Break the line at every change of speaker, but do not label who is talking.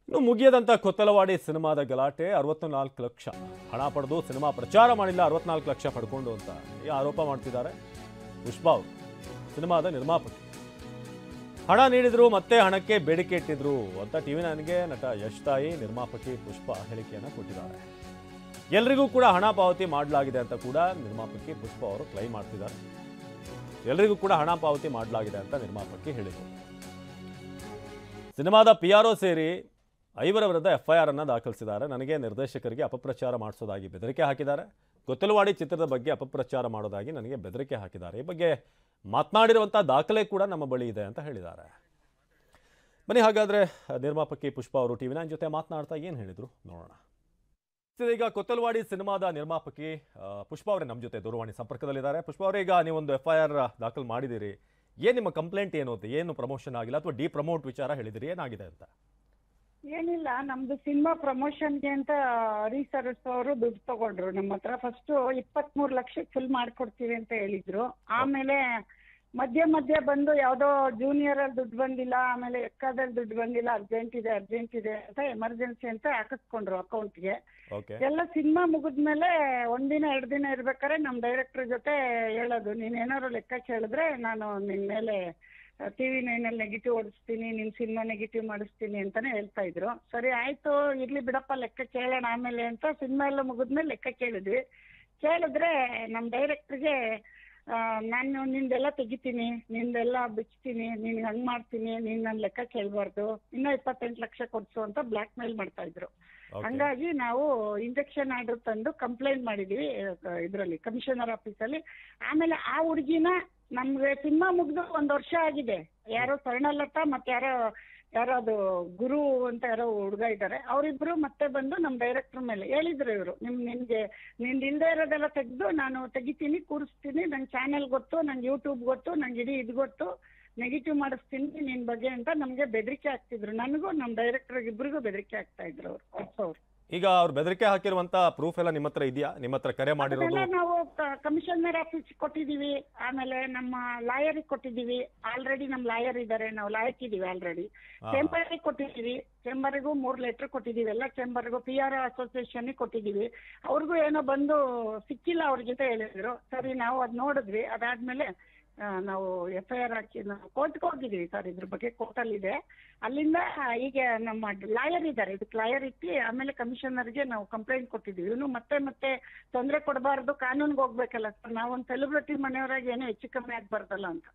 ಇನ್ನು ಮುಗಿಯದಂತ ಕೊತ್ತಲವಾಡಿ ಸಿನಿಮಾದ ಗಲಾಟೆ 64 ಲಕ್ಷ ಹಣ ಪಡೆದು ಸಿನಿಮಾ ಪ್ರಚಾರ ಮಾಡಿಲ್ಲ 64 ಲಕ್ಷ ಪಡ್ಕೊಂಡು ಅಂತ ಈ ಆರೋಪ ಮಾಡ್ತಿದ್ದಾರೆ ಪುಷ್ಪಾ ಅವರು ಸಿನಿಮಾದ ನಿರ್ಮಾಪಕರು ಹಣ ನೀಡಿದ್ರು ಮತ್ತೆ ಹಣಕ್ಕೆ ಬೇಡಿಕೆ ಇಟ್ಟಿದ್ರು ಅಂತ ಟಿವಿ9ಗೆ ನಟ ಯಶ್ ತಾಯಿ ನಿರ್ಮಾಪಕಿ ಪುಷ್ಪಾ ಹೇಳಿಕೆಯನ್ನು ಕೊಟ್ಟಿದ್ದಾರೆ ಎಲ್ಲರಿಗೂ ಕೂಡ ಹಣ ಪಾವತಿ ಮಾಡಲಾಗಿದೆ ಅಂತ ಕೂಡ ನಿರ್ಮಾಪಕಿ ಪುಷ್ಪಾ ಅವರು ಕ್ಲೈಮ್ ಮಾಡ್ತಿದ್ದಾರೆ ಎಲ್ಲರಿಗೂ ಕೂಡ ಹಣ ಪಾವತಿ ಮಾಡಲಾಗಿದೆ ಅಂತ ನಿರ್ಮಾಪಕಿ ಹೇಳಿದರು ಸಿನಿಮಾದ ಪಿಆರ್ಒ ಸೇರಿ 5 ವಿರುದ್ಧ ಎಫ್ಐಆರ್ ಅನ್ನು ದಾಖಲಿಸಿದ್ದಾರೆ ನನಗೆ ನಿರ್ದೇಶಕರಿಗೆ ಅಪಪ್ರಚಾರ ಮಾಡಿಸೋದಾಗಿ ಬೆದರಿಕೆ ಹಾಕಿದ್ದಾರೆ ಕೊತ್ತಲವಾಡಿ ಚಿತ್ರದ ಬಗ್ಗೆ ಅಪಪ್ರಚಾರ ಮಾಡೋದಾಗಿ ನನಗೆ ಬೆದರಿಕೆ ಹಾಕಿದ್ದಾರೆ ಈ ಬಗ್ಗೆ ಮಾತನಾಡಿರುವಂಥ ದಾಖಲೆ ಕೂಡ ನಮ್ಮ ಬಳಿ ಇದೆ ಅಂತ ಹೇಳಿದ್ದಾರೆ ಬನ್ನಿ ಹಾಗಾದ್ರೆ ನಿರ್ಮಾಪಕಿ ಪುಷ್ಪಾ ಅವರು ಟಿವಿ9 ಜೊತೆ ಮಾತನಾಡ್ತಾ ಏನು ಹೇಳಿದ್ರು ನೋಡೋಣ ಈಗ ಕೊತ್ತಲವಾಡಿ ಸಿನಿಮಾದ ನಿರ್ಮಾಪಕಿ ಪುಷ್ಪಾ ಅವರೇ ನಮ್ಮ ಜೊತೆ ದೂರವಾಣಿ ಸಂಪರ್ಕದಲ್ಲಿದ್ದಾರೆ ಪುಷ್ಪಾ ಅವರೇ ಈಗ ನೀವೊಂದು ಎಫ್ಐಆರ್ ದಾಖಲು ಮಾಡಿದಿರಿ ಏನು ನಿಮ್ಮ ಕಂಪ್ಲೇಂಟ್ ಏನು ಅಂತ ಏನು ಪ್ರಮೋಷನ್ ಆಗಿಲ್ಲ ಅಥವಾ ಡಿ ಪ್ರಮೋಟ್ ವಿಚಾರ ಹೇಳಿದಿರಿ ಏನಾಗಿದೆ ಅಂತ
ಏನಿಲ್ಲ ನಮ್ದು ಸಿನಿಮಾ ಪ್ರಮೋಷನ್ಗೆ ಅಂತ ರೀಸರ್ಚ್ ಅವರು ದುಡ್ಡು ತಗೊಂಡ್ರು ನಮ್ಮ ಹತ್ರ ಫಸ್ಟ್ 23 ಲಕ್ಷಕ್ಕೆ ಫುಲ್ ಮಾಡ್ಕೊಡ್ತೀವಿ ಅಂತ ಹೇಳಿದ್ರು ಆಮೇಲೆ ಮಧ್ಯ ಮಧ್ಯ ಬಂದು ಯಾವ್ದೋ ಜೂನಿಯರ್ ಅಲ್ಲಿ ದುಡ್ಡು ಬಂದಿಲ್ಲ ಆಮೇಲೆ ಎಕ್ಕಾದಲ್ಲಿ ದುಡ್ಡು ಬಂದಿಲ್ಲ ಅರ್ಜೆಂಟ್ ಇದೆ ಅಂತ ಎಮರ್ಜೆನ್ಸಿ ಅಂತ ಹಾಕಿಸ್ಕೊಂಡ್ರು ಅಕೌಂಟ್ಗೆ ಎಲ್ಲ ಸಿನಿಮಾ ಮುಗಿದ್ಮೇಲೆ 1 ದಿನ 2 ದಿನ ಇರ್ಬೇಕಾದ್ರೆ ನಮ್ ಡೈರೆಕ್ಟರ್ ಜೊತೆ ಹೇಳೋದು ನೀನ್ ಏನಾದ್ರು ಲೆಕ್ಕ ಕೇಳಿದ್ರೆ ನಾನು ನಿನ್ ಮೇಲೆ ಟಿವಿ9 ನೆಗೆಟಿವ್ ಓಡಿಸ್ತೀನಿ ನಿನ್ ಸಿನಿಮಾ ನೆಗೆಟಿವ್ ಮಾಡಿಸ್ತೀನಿ ಅಂತಾನೆ ಹೇಳ್ತಾ ಇದ್ರು ಸರಿ ಆಯ್ತು ಇರ್ಲಿ ಬಿಡಪ್ಪ ಲೆಕ್ಕ ಕೇಳೋಣ ಆಮೇಲೆ ಅಂತ ಸಿನಿಮಾ ಎಲ್ಲ ಮುಗಿದ್ಮೇಲೆ ಲೆಕ್ಕ ಕೇಳಿದ್ರೆ ನಮ್ ಡೈರೆಕ್ಟರ್ಗೆ ನಾನು ನಿಂದೆಲ್ಲ ತೆಗಿತೀನಿ ನಿಂದೆಲ್ಲ ಬಿಚ್ತೀನಿ ನೀನ್ ಹಂಗ್ ಮಾಡ್ತೀನಿ ನೀನ್ ನನ್ ಲೆಕ್ಕ ಕೇಳ್ಬಾರ್ದು ಇನ್ನೂ 28 ಲಕ್ಷ ಕೊಡ್ಸು ಅಂತ ಬ್ಲಾಕ್ ಮೇಲ್ ಮಾಡ್ತಾ ಇದ್ರು ಹಂಗಾಗಿ ನಾವು ಇಂಜೆಕ್ಷನ್ ಆರ್ಡರ್ ತಂದು ಕಂಪ್ಲೇಂಟ್ ಮಾಡಿದೀವಿ ಇದ್ರಲ್ಲಿ ಕಮಿಷನರ್ ಆಫೀಸಲ್ಲಿ ಆಮೇಲೆ ಆ ಹುಡುಗಿನ ನಮ್ಗೆ ಸಿನಿಮಾ ಮುಗ್ದು 1 ವರ್ಷ ಆಗಿದೆ ಯಾರೋ ಸ್ವರ್ಣಲತಾ ಮತ್ತೆ ಯಾರೋ ಅದು ಗುರು ಅಂತ ಯಾರೋ ಹುಡುಗ ಇದ್ದಾರೆ ಅವರಿಬ್ರು ಮತ್ತೆ ಬಂದು ನಮ್ ಡೈರೆಕ್ಟರ್ ಮೇಲೆ ಹೇಳಿದ್ರು ಇವರು ನಿನ್ಗೆ ಇಲ್ದೇ ಇರೋದೆಲ್ಲ ತೆಗೆದು ನಾನು ತೆಗಿತೀನಿ ಕೂರಿಸ್ತೀನಿ ನಂಗೆ ಚಾನೆಲ್ ಗೊತ್ತು ನಂಗೆ ಯೂಟ್ಯೂಬ್ ಗೊತ್ತು ನಂಗೆ ಇಡೀ ಇದು ಗೊತ್ತು ನೆಗೆಟಿವ್ ಮಾಡಿಸ್ತೀನಿ ನಿನ್ ಬಗ್ಗೆ ಅಂತ ನಮ್ಗೆ ಬೆದರಿಕೆ ಆಗ್ತಿದ್ರು ನನಗೂ ನಮ್ ಡೈರೆಕ್ಟರ್ ಇಬ್ರಿಗೂ ಬೆದರಿಕೆ ಆಗ್ತಾ ಇದ್ರು ಅವ್ರು
ಈಗ ಅವ್ರು ಬೆದರಿಕೆ ಹಾಕಿರುವಂತ ಪ್ರೂಫ್ ಎಲ್ಲ ನಿಮ್ಮ ಹತ್ರ ಇದೆಯಾ ನಿಮ್ಮ ಹತ್ರ ಕರೆ ಮಾಡಿರೋದು
ನಾವು ಕಮಿಷನರ್ ಆಫೀಸ್ ಕೊಟ್ಟಿದೀವಿ ಆಮೇಲೆ ನಮ್ಮ ಲಾಯರ್ ಕೊಟ್ಟಿದೀವಿ ಆಲ್ರೆಡಿ ನಮ್ ಲಾಯರ್ ಇದಾರೆ ನಾವು ಲಾಯಕ್ಕಿದೀವಿ ಆಲ್ರೆಡಿ ಚೇಂಬರ್ಗೆ ಕೊಟ್ಟಿದೀವಿ ಚೇಂಬರ್ಗೂ 3 ಲೆಟರ್ ಕೊಟ್ಟಿದೀವಿ ಎಲ್ಲ ಚೇಂಬರ್ಗೂ PRO ಅಸೋಸಿಯೇಷನ್ ಕೊಟ್ಟಿದೀವಿ ಅವ್ರಿಗೂ ಏನೋ ಬಂದು ಸಿಕ್ಕಿಲ್ಲ ಅವ್ರ ಜೊತೆ ಹೇಳಿದ್ರು ಸರಿ ನಾವು ಅದ್ ನೋಡಿದ್ವಿ ಅದಾದ್ಮೇಲೆ ನಾವು FIR ಹಾಕಿ ನಾವು ಕೋರ್ಟ್ಗೆ ಹೋಗಿದ್ದೀವಿ ಸರ್ ಇದ್ರ ಬಗ್ಗೆ ಕೋರ್ಟಲ್ಲಿ ಇದೆ ಅಲ್ಲಿಂದ ಈಗ ನಮ್ಮ ಲಾಯರ್ ಇದ್ದಾರೆ ಇದಕ್ಕೆ ಲಾಯರ್ ಇಟ್ಟು ಆಮೇಲೆ ಕಮಿಷನರ್ಗೆ ನಾವು ಕಂಪ್ಲೇಂಟ್ ಕೊಟ್ಟಿದ್ದೀವಿ ಇವನು ಮತ್ತೆ ತೊಂದರೆ ಕೊಡಬಾರ್ದು ಕಾನೂನ್ಗೆ ಹೋಗ್ಬೇಕಲ್ಲ ಸರ್ ನಾವೊಂದು ಸೆಲೆಬ್ರಿಟಿ ಮನೆಯವರಾಗಿ ಏನೋ ಹೆಚ್ಚು ಕಮ್ಮಿ ಆಗ್ಬಾರ್ದಲ್ಲ ಅಂತ